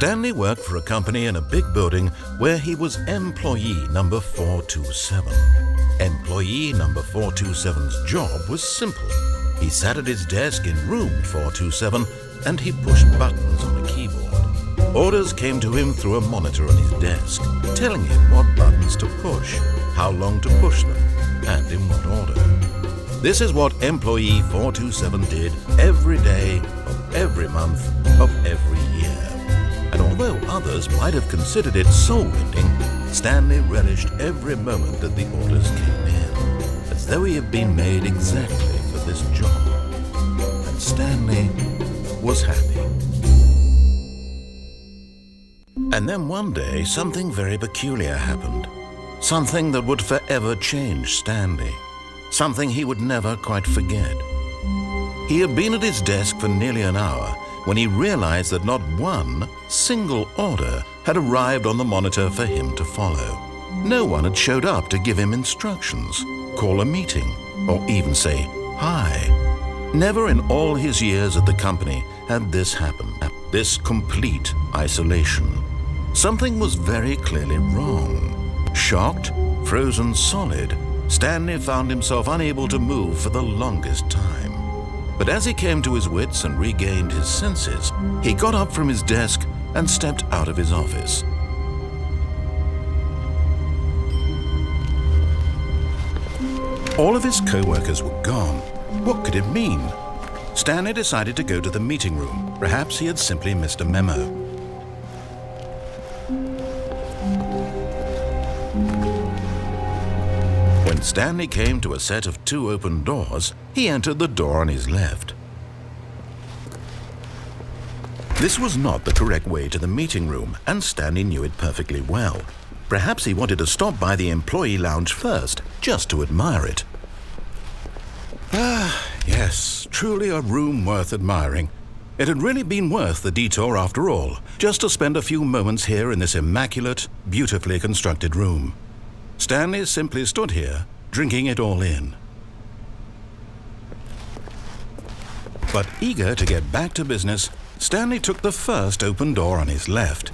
Stanley worked for a company in a big building where he was employee number 427. Employee number 427's job was simple. He sat at his desk in room 427 and he pushed buttons on a keyboard. Orders came to him through a monitor on his desk, telling him what buttons to push, how long to push them, and in what order. This is what employee 427 did every day of every month of every year. And although others might have considered it soul-ending, Stanley relished every moment that the orders came in, as though he had been made exactly for this job. And Stanley was happy. And then one day, something very peculiar happened. Something that would forever change Stanley. Something he would never quite forget. He had been at his desk for nearly an hour when he realized that not one single order had arrived on the monitor for him to follow. No one had showed up to give him instructions, call a meeting, or even say hi. Never in all his years at the company had this happened, this complete isolation. Something was very clearly wrong. Shocked, frozen solid, Stanley found himself unable to move for the longest time. But as he came to his wits and regained his senses, he got up from his desk and stepped out of his office. All of his co-workers were gone. What could it mean? Stanley decided to go to the meeting room. Perhaps he had simply missed a memo. When Stanley came to a set of 2 open doors, he entered the door on his left. This was not the correct way to the meeting room, and Stanley knew it perfectly well. Perhaps he wanted to stop by the employee lounge first, just to admire it. Ah, yes, truly a room worth admiring. It had really been worth the detour after all, just to spend a few moments here in this immaculate, beautifully constructed room. Stanley simply stood here, drinking it all in. But eager to get back to business, Stanley took the first open door on his left.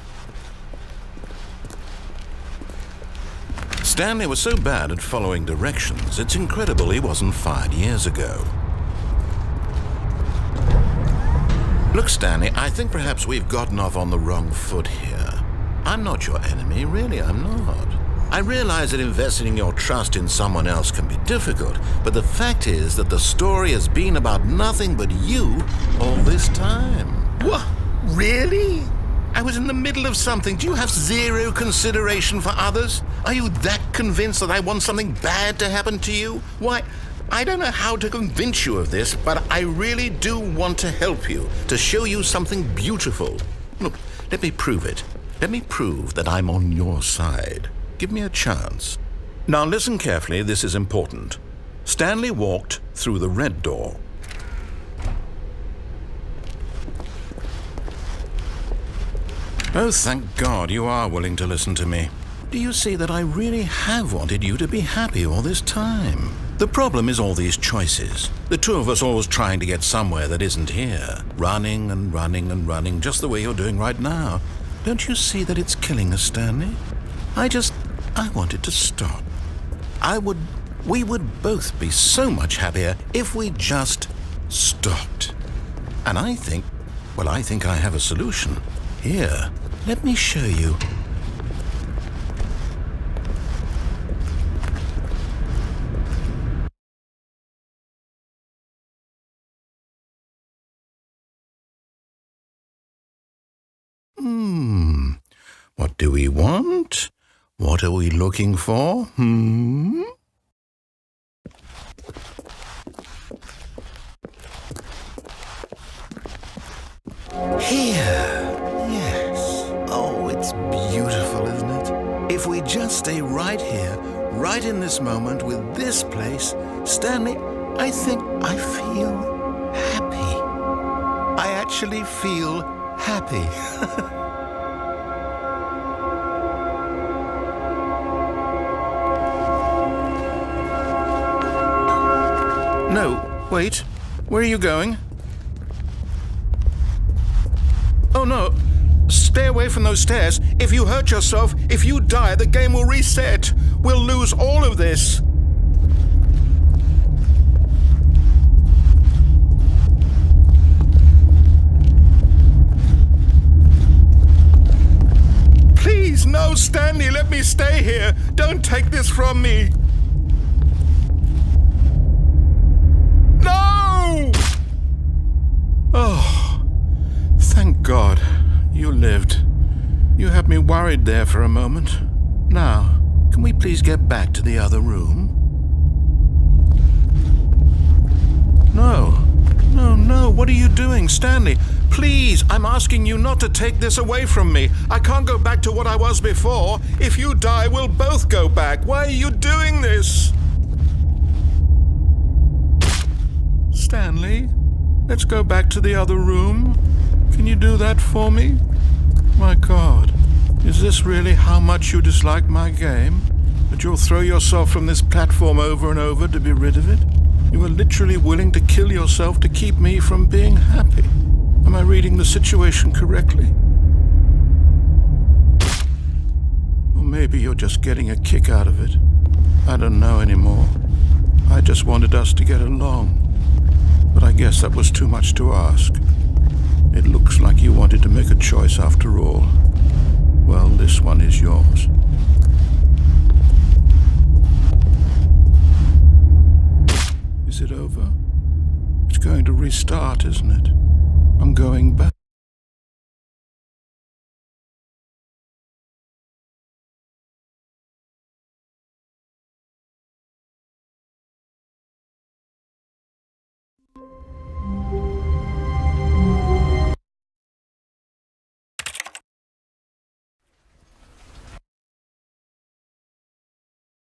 Stanley was so bad at following directions, it's incredible he wasn't fired years ago. Look, Stanley, I think perhaps we've gotten off on the wrong foot here. I'm not your enemy, really, I'm not. I realize that investing your trust in someone else can be difficult, but the fact is that the story has been about nothing but you all this time. What? Really? I was in the middle of something. Do you have zero consideration for others? Are you that convinced that I want something bad to happen to you? Why, I don't know how to convince you of this, but I really do want to help you, to show you something beautiful. Look, let me prove it. Let me prove that I'm on your side. Give me a chance. Now listen carefully, this is important. Stanley walked through the red door. Oh, thank God you are willing to listen to me. Do you see that I really have wanted you to be happy all this time? The problem is all these choices. The two of us always trying to get somewhere that isn't here. Running and running and running, just the way you're doing right now. Don't you see that it's killing us, Stanley? I wanted to stop. We would both be so much happier if we just stopped. And I think I have a solution. Here, let me show you. What do we want? What are we looking for? Here. Yes. Oh, it's beautiful, isn't it? If we just stay right here, right in this moment with this place, Stanley, I think I feel happy. I actually feel happy. No, wait. Where are you going? Oh, no. Stay away from those stairs. If you hurt yourself, if you die, the game will reset. We'll lose all of this. Please, no, Stanley, let me stay here. Don't take this from me. No! Oh, thank God. You lived. You had me worried there for a moment. Now, can we please get back to the other room? No. No, what are you doing, Stanley? Please, I'm asking you not to take this away from me. I can't go back to what I was before. If you die, we'll both go back. Why are you doing this? Stanley, let's go back to the other room. Can you do that for me? My God, is this really how much you dislike my game? That you'll throw yourself from this platform over and over to be rid of it? You are literally willing to kill yourself to keep me from being happy. Am I reading the situation correctly? Or maybe you're just getting a kick out of it. I don't know anymore. I just wanted us to get along. But I guess that was too much to ask. It looks like you wanted to make a choice after all. Well, this one is yours. Is it over? It's going to restart, isn't it? I'm going back.